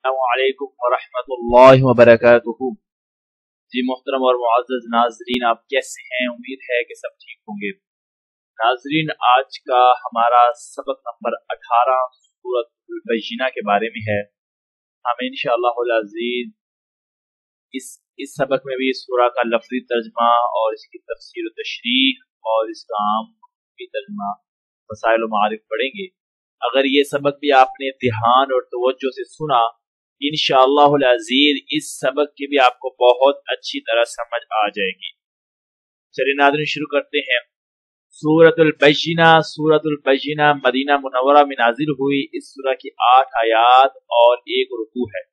السلام علیکم ورحمۃ اللہ وبرکاتہ۔ جی محترم اور معزز ناظرین، آپ کیسے ہیں؟ امید ہے کہ سب ٹھیک ہوں گے۔ ناظرین، آج کا ہمارا سبق نمبر 18 سورۃ البینہ کے بارے میں ہے۔ ہم انشاءاللہ العزیز اس سبق میں بھی اس سورہ کا لفظی ترجمہ اور اس کی تفسیر و تشریح اور اس کا عام ترجمہ مسائل و معارف پڑھیں گے۔ اگر یہ سبق بھی آپ نے دھیان اور توجہ سے سنا، انشاءاللہ العزیز اس سبق کی بھی آپ کو بہت اچھی طرح سمجھ آ جائے گی۔ چلیے ناظرین، شروع کرتے ہیں۔ سورۃ البینہ۔ سورۃ البینہ مدینہ منورہ میں نازل ہوئی۔ اس سورہ کی 8 آیات اور 1 رکوع ہے۔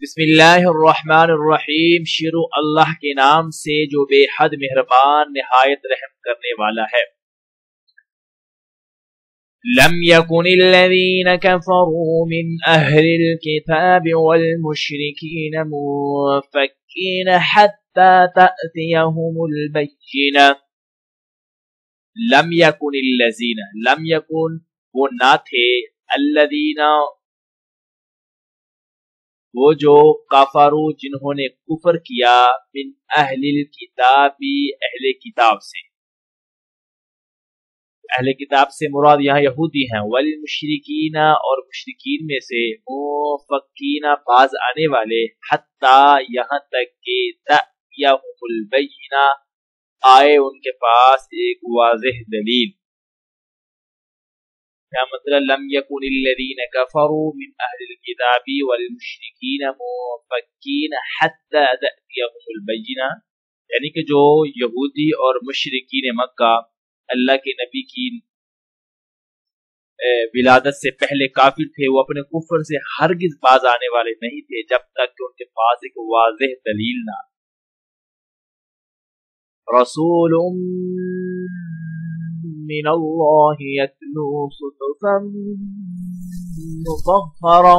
بسم اللہ الرحمن الرحیم۔ شروع اللہ کے نام سے جو بے حد مہربان نہایت رحم کرنے والا ہے۔ لم يكن الذين كفروا من أهل الكتاب والمشركين منفكين حتى تأتيهم البينة۔ لم يكن الذين، لم يكن وہ نہ تھے، الذين وہ جو کفروا جنہوں نے کفر کیا، من اہل الکتاب اہل کتاب سے۔ اہل کتاب سے مراد یہاں یہودی ہیں، والمشرکین اور مشرکین میں سے، منفکین باز آنے والے، حتی یہاں تک کہ تأتیہم البینہ آئے ان کے پاس ایک واضح دلیل۔ کیا مطلب؟ لم یکن الذین کفروا من اہل الکتاب والمشرکین منفکین حتی تأتیہم البینہ، یعنی کہ جو یہودی اور مشرکین مکہ اللہ کے نبی کی ولادت سے پہلے کافر تھے، وہ اپنے کفر سے ہرگز باز آنے والے نہیں تھے جب تک کہ ان کے پاس ایک واضح دلیل نہ۔ رسول من اللہ یتلو صحفا مطہرہ،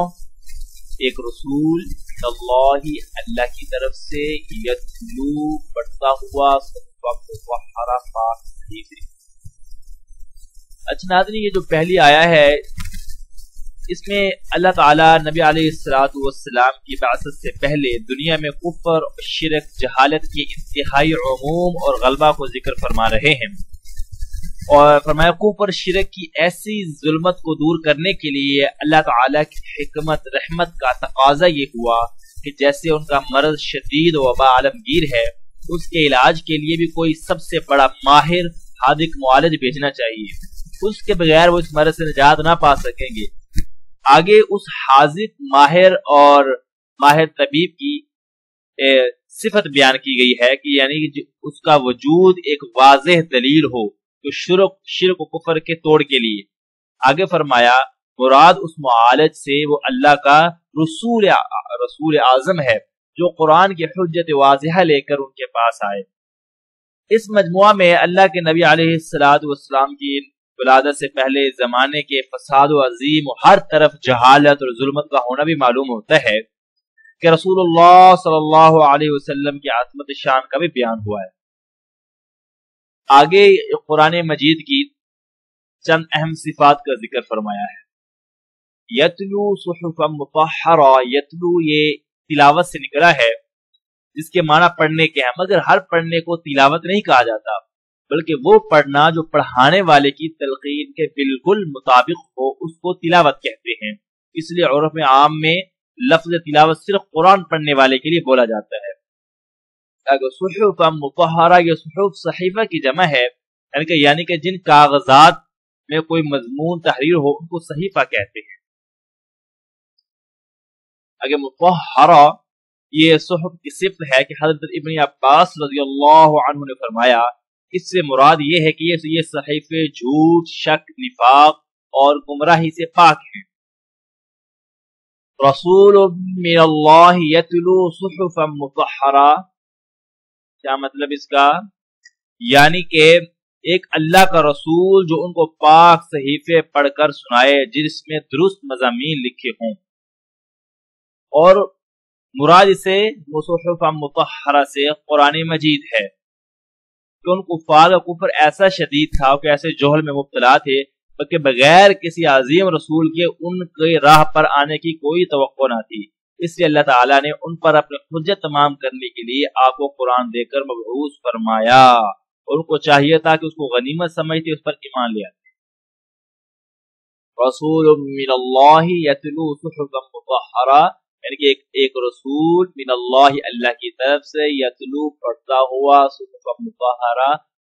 ایک رسول من اللہ اللہ کی طرف سے، یتلو پڑھتا ہوا، صحفا مطہرہ پاک صحیفے۔ اچھا ناظرین، یہ جو پہلی آیا ہے اس میں اللہ تعالیٰ نبی علیہ السلام کی بعثت سے پہلے دنیا میں کفر، شرک، جہالت کے انتہائی عموم اور غلبہ کو ذکر فرما رہے ہیں، اور فرمایا کفر شرک کی ایسی ظلمت کو دور کرنے کے لیے اللہ تعالیٰ کی حکمت رحمت کا تقاضا یہ ہوا کہ جیسے ان کا مرض شدید و وبا عالمگیر ہے، اس کے علاج کے لیے بھی کوئی سب سے بڑا ماہر حاذق معالج بھیجنا چاہیے، اس کے بغیر وہ اس مرض سے نجات نہ پا سکیں گے۔ آگے اس حاذق ماہر اور ماہر طبیب کی صفت بیان کی گئی ہے کہ یعنی اس کا وجود ایک واضح دلیل ہو تو شرک و کفر کے توڑ کے لیے۔ آگے فرمایا مراد اس معالج سے وہ اللہ کا رسول اعظم ہے جو قرآن کی حجت واضحہ لے کر ان کے پاس آئے۔ اس مجموعہ میں اللہ کے نبی علیہ السلام کی ولادت سے پہلے زمانے کے فساد و عظیم و ہر طرف جہالت اور ظلمت کا ہونا بھی معلوم ہوتا ہے کہ رسول اللہ صلی اللہ علیہ وسلم کی عظمت شان کا بھی بیان ہوا ہے۔ آگے قرآن مجید کی چند اہم صفات کا ذکر فرمایا ہے۔ یتلو صحفا مطہرہ، یتلو یہ تلاوت سے نکلا ہے جس کے معنی پڑھنے کے ہیں، مگر ہر پڑھنے کو تلاوت نہیں کہا جاتا، بلکہ وہ پڑھنا جو پڑھانے والے کی تلقین کے بالکل مطابق ہو اس کو تلاوت کہتے ہیں۔ اس لیے عرف عام میں لفظ تلاوت صرف قرآن پڑھنے والے کے لیے بولا جاتا ہے۔ اگر صحف مطہرہ، یہ صحف صحیفہ کی جمع ہے، یعنی کہ جن کاغذات میں کوئی مضمون تحریر ہو ان کو صحیفہ کہتے ہیں۔ اگر مطہرہ یہ صحف کی صفت ہے کہ حضرت ابن عباس رضی اللہ عنہ نے فرمایا اس سے مراد یہ ہے کہ یہ صحیفے جھوٹ، شک، نفاق اور گمراہی سے پاک ہیں۔ رسول من اللہ یتلو صحفا مطہرہ، کیا مطلب اس کا؟ یعنی کہ ایک اللہ کا رسول جو ان کو پاک صحیفے پڑھ کر سنائے جس میں درست مضامین لکھے ہوں، اور مراد سے صحفا مطہرہ سے قرآن مجید ہے کہ ان کفار کا کفر ایسا شدید تھا کہ ایسے جہل میں مبتلا تھے بلکہ بغیر کسی عظیم رسول کے ان کے راہ پر آنے کی کوئی توقع نہ تھی۔ اس لیے اللہ تعالیٰ نے ان پر اپنی حجت تمام کرنے کے لیے آپ کو قرآن دے کر مبعوث فرمایا، اور ان کو چاہیے تھا کہ اس کو غنیمت سمجھتے اس پر ایمان لے آتے۔ رسول من اللہ یتلو صحفا مطہرہ، یعنی کہ ایک رسول من اللہ، اللہ کی طرف سے، یتلو پڑھتا ہوا، صحفا مطہرہ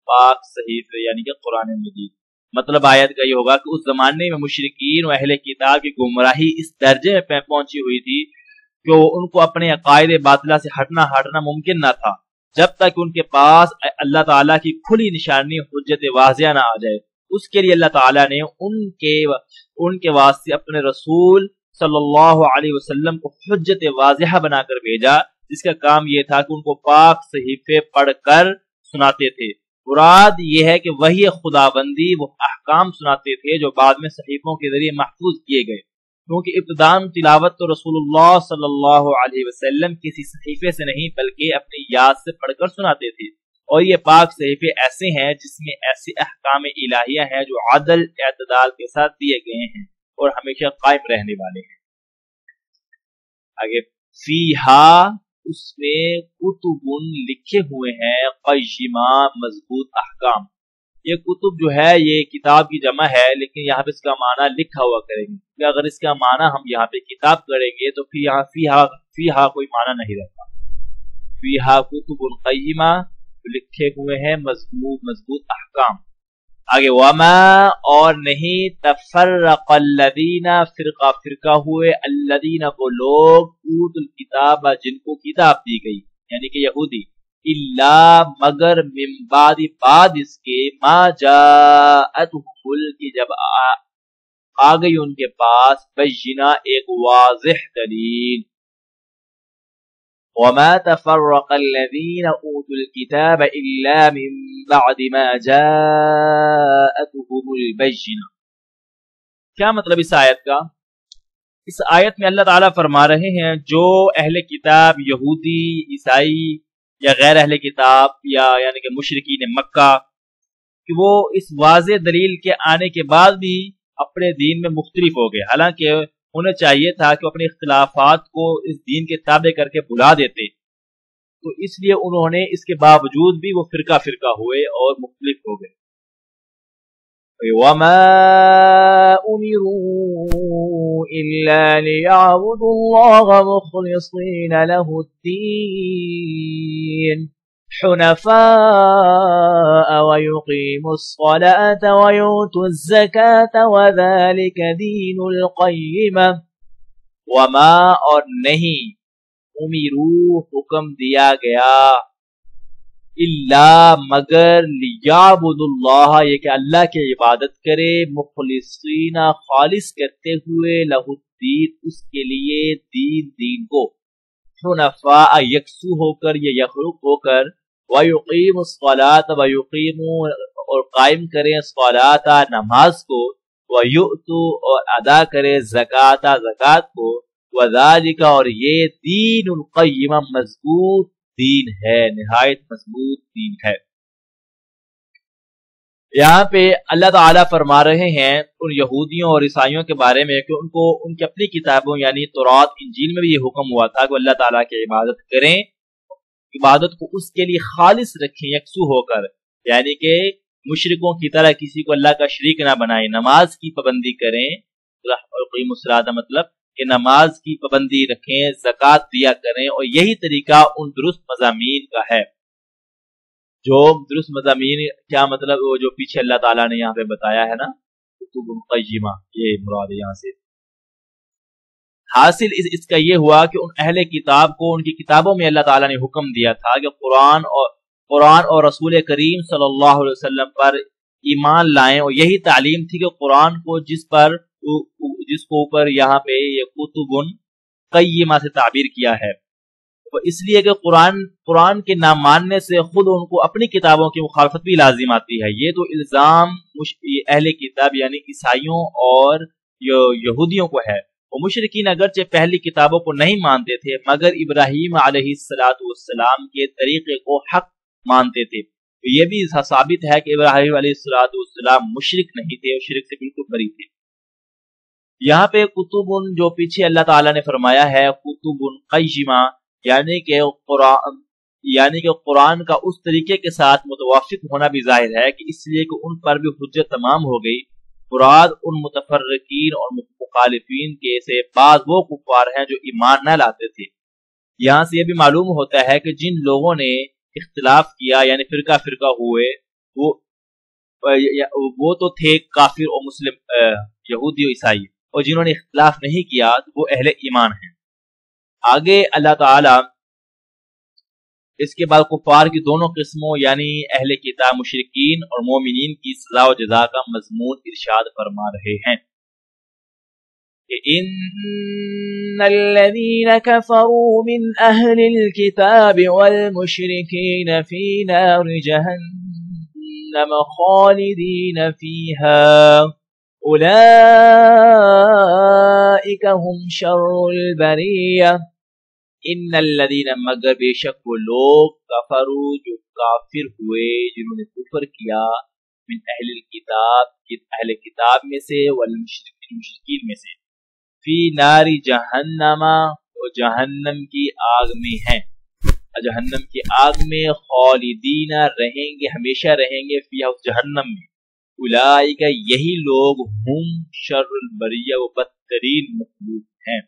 پاک صحیفے، یعنی کہ قرآن مجید۔ مطلب آیت کا یہ ہوگا کہ اس زمانے میں مشرکین و اہل کتاب کی گمراہی اس درجے میں پہنچی ہوئی تھی کہ ان کو اپنے عقائد باطلہ سے ہٹنا ممکن نہ تھا جب تک ان کے پاس اللہ تعالیٰ کی کھلی نشانی حجت واضح نہ آ جائے۔ اس کے لیے اللہ تعالیٰ نے ان کے واسطے اپنے رسول صلی اللہ علیہ وسلم کو حجت واضح بنا کر بھیجا، جس کا کام یہ تھا کہ ان کو پاک صحیفے پڑھ کر سناتے تھے۔ مراد یہ ہے کہ وہی خداوندی وہ احکام سناتے تھے جو بعد میں صحیفوں کے ذریعے محفوظ کیے گئے، کیونکہ ابتداءً تلاوت تو رسول اللہ صلی اللہ علیہ وسلم کسی صحیفے سے نہیں بلکہ اپنی یاد سے پڑھ کر سناتے تھے، اور یہ پاک صحیفے ایسے ہیں جس میں ایسے احکام الہیہ ہیں جو عدل اعتدال کے ساتھ دیے گئے ہیں اور ہمیشہ قائم رہنے والے ہیں۔ آگے فیہا، اس میں کتب لکھے ہوئے ہیں، قیمہ مضبوط احکام۔ یہ کتب جو ہے یہ کتاب کی جمع ہے، لیکن یہاں پہ اس کا معنی لکھا ہوا کریں گے، کہ اگر اس کا معنی ہم یہاں پہ کتاب کریں گے تو پھر یہاں فیہا کوئی معنی نہیں رہتا۔ فیہا کتب قیمہ، لکھے ہوئے ہیں مضبوط احکام۔ آگے وما، اور نہیں، تفرق الذین، فرقہ ہوئے، الذین وہ لوگ، اوتوا الکتاب، جن کو کتاب دی گئی، یعنی کہ یہودی، الا مگر، من بعد اس کے، ما جاءتهم کی جب آ گئی ان کے پاس، بینہ ایک واضح دلیل۔ وما تفرق الذين اوتوا الكتاب الا من بعد ما جاءتهم البينة۔ کیا مطلب اس آیت کا؟ اس آیت میں اللہ تعالیٰ فرما رہے ہیں جو اہل کتاب یہودی، عیسائی یا غیر اہل کتاب یا یعنی کہ مشرکین مکہ، کہ وہ اس واضح دلیل کے آنے کے بعد بھی اپنے دین میں مختلف ہو گئے، حالانکہ انہیں چاہیے تھا کہ اپنے اختلافات کو اس دین کے تابع کر کے بھلا دیتے، تو اس لیے انہوں نے اس کے باوجود بھی وہ فرقہ ہوئے اور مختلف ہو گئے۔ وَمَا أُمِرُوا إِلَّا لِيَعْبُدُوا اللَّهَ مُخْلِصِينَ لَهُ الدِّينَ حُنَفَاءَ وَيُقِيمُوا الصَّلَاةَ وَيُؤْتُوا الزَّكَاةَ وَذَلِكَ دِينُ الْقَيِّمَةِ۔ وما، اور نہیں، امیرو، حکم دیا گیا، الا مگر، لیعبدوا اللہ، یہ کہ اللہ کی عبادت کرے، مخلصین، خالص کرتے ہوئے، لہ الدین، اس کے لیے دین کو، حنفاء، یکسو ہو کر یا یخلق ہو کر، وَيُقِيمُ الصَّلَاةَ، وَيُقِيمُ، اور قائم کریں، الصَّلَاةَ، نماز کو، وَيُؤْتُوا، اور ادا کریں، زکاة، زکات کو، وَذَلِكَ، اور یہ دین القیم، مضبوط دین ہے، نہایت مضبوط دین ہے۔ یہاں پہ اللہ تعالیٰ فرما رہے ہیں ان یہودیوں اور عیسائیوں کے بارے میں کہ ان کو ان کی اپنی کتابوں یعنی تورات، انجیل میں بھی یہ حکم ہوا تھا کہ اللہ تعالیٰ کی عبادت کریں، عبادت کو اس کے لیے خالص رکھیں، یکسو ہو کر، یعنی کہ مشرکوں کی طرح کسی کو اللہ کا شریک نہ بنائیں، نماز کی پابندی کریں، قیم الصلاۃ مطلب کہ نماز کی پابندی رکھیں، زکوٰۃ دیا کریں، اور یہی طریقہ ان درست مضامین کا ہے۔ جو درست مضامین کیا مطلب؟ وہ جو پیچھے اللہ تعالیٰ نے یہاں پہ بتایا ہے نا، کتب قیمہ، یہ مراد ہے یہاں سے۔ حاصل اس کا یہ ہوا کہ ان اہل کتاب کو ان کی کتابوں میں اللہ تعالیٰ نے حکم دیا تھا کہ قرآن اور رسول کریم صلی اللہ علیہ وسلم پر ایمان لائیں، اور یہی تعلیم تھی کہ قرآن کو جس کو اوپر یہاں پہ یہ کتب قیمہ سے تعبیر کیا ہے، تو اس لیے کہ قرآن کے نہ ماننے سے خود ان کو اپنی کتابوں کی مخالفت بھی لازم آتی ہے۔ یہ تو الزام اہل کتاب یعنی عیسائیوں اور یہودیوں کو ہے۔ وہ مشرکین اگرچہ پہلی کتابوں کو نہیں مانتے تھے، مگر ابراہیم علیہ السلام کے طریقے کو حق مانتے تھے، یہ بھی ثابت ہے کہ ابراہیم علیہ السلام مشرک نہیں تھے اور شرک سے بالکل بری تھے۔ یہاں پہ کتب جو پیچھے اللہ تعالیٰ نے فرمایا ہے کتب قیمہ، یعنی کہ قرآن کا اس طریقے کے ساتھ متوافق ہونا بھی ظاہر ہے کہ اس لیے کہ ان پر بھی حجت تمام ہو گئی۔ مراد ان متفرقین اور مخالفین کے سے بعض وہ کفار ہیں جو ایمان نہ لاتے تھے۔ یہاں سے یہ بھی معلوم ہوتا ہے کہ جن لوگوں نے اختلاف کیا یعنی فرقہ فرقہ ہوئے وہ تو تھے کافر اور مسلم یہودی و عیسائی، اور جنہوں نے اختلاف نہیں کیا وہ اہل ایمان ہیں۔ آگے اللہ تعالی اس کے بعد کفار کی دونوں قسموں یعنی اہل کتاب مشرکین اور مومنین کی سزا و جزا کا مضمون ارشاد فرما رہے ہیں کہ ان الذين كفروا من اهل الكتاب والمشركين في نار جهنم خالدين فيها اولئك هم شر البريه ان الذين مگر بے شک وہ لوگ کفروا جو کافر ہوئے جنہوں نے کفر کیا من اہل الکتاب اہل کتاب میں سے والمشرکین میں سے فی نار جہنم وہ جہنم کی آگ میں ہیں، جہنم کی آگ میں خالدین رہیں گے ہمیشہ رہیں گے فیہا اس جہنم میں، اولئک یہی لوگ ہم شر البریہ وہ بدترین مخلوق ہیں۔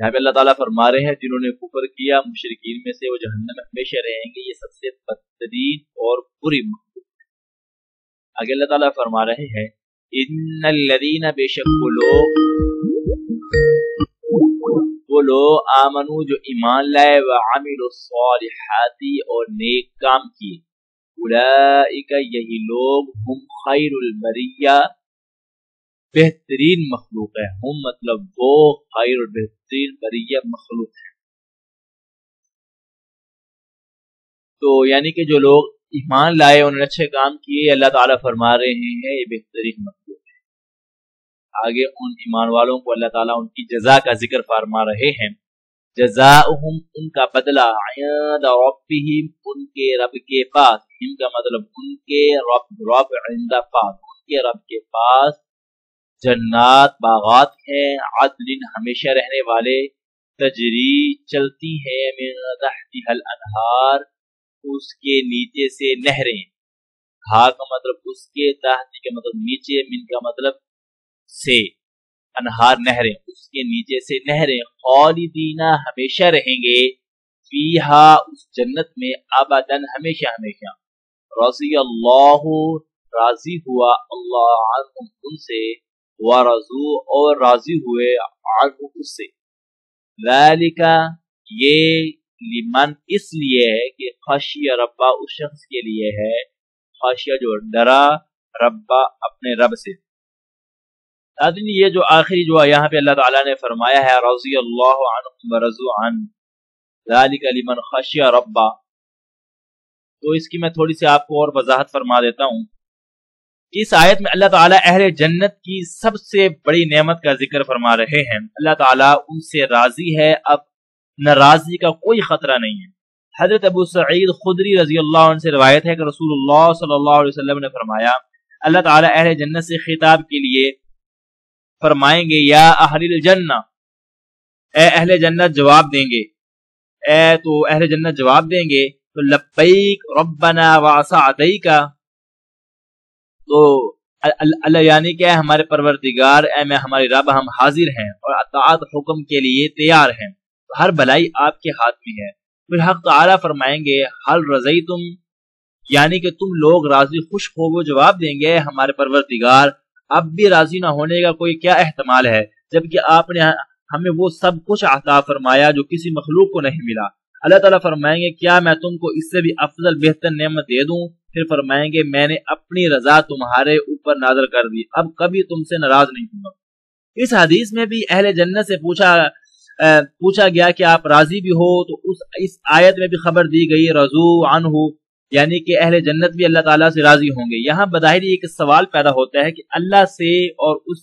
یہاں پہ اللہ تعالیٰ فرما رہے ہیں جنہوں نے کفر کیا مشرکین میں سے وہ جہنم میں ہمیشہ رہیں گے، یہ سب سے بدترین اور بری مخلوق ہے۔ آگے اللہ تعالیٰ فرما رہے ہیں ان الذین بے شک وہ لوگ آمنو جو ایمان لائے وعملوا الصالحات اور نیک کام کیے، اولئک یہی لوگ ہم خیر البریہ بہترین مخلوق ہے، ہم مطلب وہ خیر اور بہترین بریہ مخلوق ہے۔ تو یعنی کہ جو لوگ ایمان لائے انہوں نے اچھے کام کیے، اللہ تعالیٰ فرما رہے ہیں یہ بہترین مخلوق ہے۔ آگے ان ایمان والوں کو اللہ تعالیٰ ان کی جزا کا ذکر فرما رہے ہیں، جزاؤہم ان کا بدلہ عند ربہم ان کے رب کے پاس، ان کا مطلب ان کے رب عند پاس ان کے رب کے پاس جنات باغات ہیں، عدل ہمیشہ رہنے والے، تجری چلتی ہے من تحتها الانہار اس کے نیچے سے نہریں، ہا کا مطلب اس کے، تحت کا مطلب نیچے، من کا مطلب سے، انہار نہریں اس کے نیچے سے نہریں، خالدین ہمیشہ رہیں گے، فیہا اس جنت میں، ابداً ہمیشہ ہمیشہ، رضی اللہ راضی ہوا اللہ عنہم ان سے، ورضوا اور راضی ہوئے عنہ اس سے، ذالک یہ لمن اس لیے ہے کہ خشی ربا اس شخص کے لیے ہے، خشیہ جو ڈرا ربا اپنے رب سے۔ آدمی یہ جو آخری جو یہاں پہ اللہ تعالیٰ نے فرمایا ہے رضی اللہ عنہم ورضوا عنہ ذالک لمن خشی ربا، تو اس کی میں تھوڑی سی آپ کو اور وضاحت فرما دیتا ہوں۔ اس آیت میں اللہ تعالیٰ اہل جنت کی سب سے بڑی نعمت کا ذکر فرما رہے ہیں، اللہ تعالیٰ ان سے راضی ہے، اب ناراضی کا کوئی خطرہ نہیں ہے۔ حضرت ابو سعید خدری رضی اللہ عنہ سے روایت ہے کہ رسول اللہ صلی اللہ علیہ وسلم نے فرمایا اللہ تعالیٰ اہل جنت سے خطاب کے لیے فرمائیں گے یا اہل الجنہ، اے اہل جنت جواب دیں گے، تو اہل جنت جواب دیں گے تو لبیک ربنا وسعدیک، تو اللہ یعنی کہ ہمارے پروردگار اے میں ہمارے رب ہم حاضر ہیں اور اطاعت حکم کے لیے تیار ہیں، ہر بھلائی آپ کے ہاتھ میں ہے۔ پھر حق تعالیٰ فرمائیں گے حل رضیتم، یعنی کہ تم لوگ راضی خوش ہو، وہ جواب دیں گے ہمارے پروردگار اب بھی راضی نہ ہونے کا کوئی کیا احتمال ہے، جبکہ آپ نے ہمیں وہ سب کچھ عطا فرمایا جو کسی مخلوق کو نہیں ملا۔ اللہ تعالیٰ فرمائیں گے کیا میں تم کو اس سے بھی افضل بہتر نعمت دے دوں؟ پھر فرمائیں گے میں نے اپنی رضا تمہارے اوپر نازل کر دی، اب کبھی تم سے ناراض نہیں ہوں گا۔ اس حدیث میں بھی اہل جنت سے پوچھا گیا کہ آپ راضی بھی ہو، تو اس آیت میں بھی خبر دی گئی رضو عنہ، یعنی کہ اہل جنت بھی اللہ تعالیٰ سے راضی ہوں گے۔ یہاں بظاہر ایک سوال پیدا ہوتا ہے کہ اللہ سے اور اس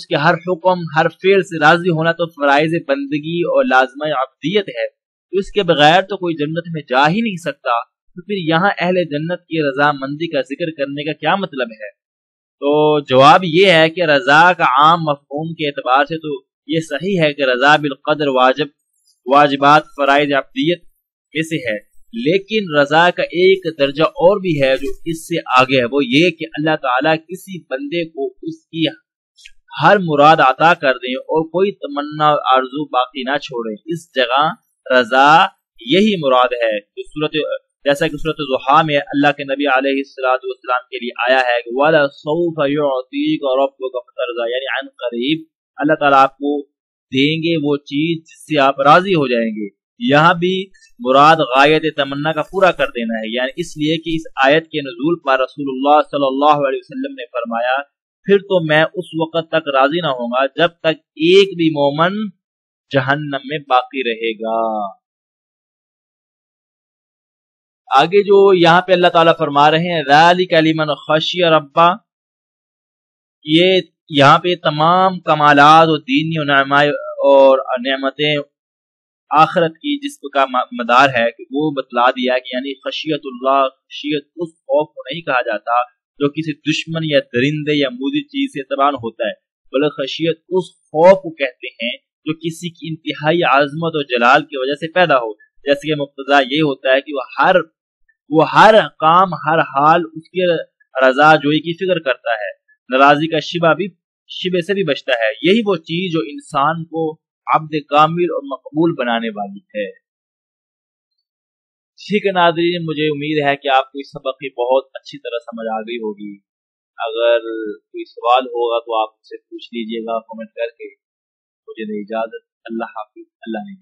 کے ہر حکم ہر فعل سے راضی ہونا تو فرائض بندگی اور لازمہ عبدیت ہے، تو اس کے بغیر تو کوئی جنت میں جا ہی نہیں سکتا، تو پھر یہاں اہل جنت کی رضامندی کا ذکر کرنے کا کیا مطلب ہے؟ تو جواب یہ ہے کہ رضا کا عام مفہوم کے اعتبار سے تو یہ صحیح ہے کہ رضا بالقدر واجبات فرائض عبدیت میں سے ہے، لیکن رضا کا ایک درجہ اور بھی ہے جو اس سے آگے ہے، وہ یہ کہ اللہ تعالیٰ کسی بندے کو اس کی ہر مراد عطا کر دیں اور کوئی تمنا آرزو باقی نہ چھوڑے۔ اس جگہ رضا یہی مراد ہے، جیسا کہ سورۃ ضحیٰ میں اللہ کے نبی علیہ السلام کے لیے آیا ہے کہ وَلَسَوْفَ يُعْطِيكَ رَبُّكَ فَتَرْضَىٰ، یعنی عن قریب اللہ تعالیٰ آپ کو دیں گے وہ چیز جس سے آپ راضی ہو جائیں گے۔ یہاں بھی مراد غایت تمنا کا پورا کر دینا ہے، یعنی اس لیے کہ اس آیت کے نزول پر رسول اللہ صلی اللہ علیہ وسلم نے فرمایا پھر تو میں اس وقت تک راضی نہ ہوں گا جب تک ایک بھی مومن جہنم میں باقی رہے گا۔ آگے جو یہاں پہ اللہ تعالیٰ فرما رہے ہیں ذالک لمن خشی ربہ، یہ یہاں پہ تمام کمالات اور دینی اور نعمتیں آخرت کی جس کا مدار ہے کہ وہ بتلا دیا کہ یعنی خشیت اللہ، خشیت اس خوف کو نہیں کہا جاتا جو کسی دشمن یا درندے یا مودی چیز سے تبان ہوتا ہے، بلکہ خشیت اس خوف کو کہتے ہیں جو کسی کی انتہائی عظمت اور جلال کی وجہ سے پیدا ہو، جیسے کہ مقتضا یہ ہوتا ہے کہ وہ ہر کام ہر حال اس کے رضا جوئی کی فکر کرتا ہے، ناراضی کا شبہ سے بھی بچتا ہے۔ یہی وہ چیز جو انسان کو عبد کامل اور مقبول بنانے والی ہے۔ ٹھیک ہے ناظرین، مجھے امید ہے کہ آپ کو اس سبق کی بہت اچھی طرح سمجھ آ گئی ہوگی۔ اگر کوئی سوال ہوگا تو آپ مجھ سے پوچھ لیجیے گا کمنٹ کر کے۔ مجھے دے اجازت، اللہ حافظ، اللہ نے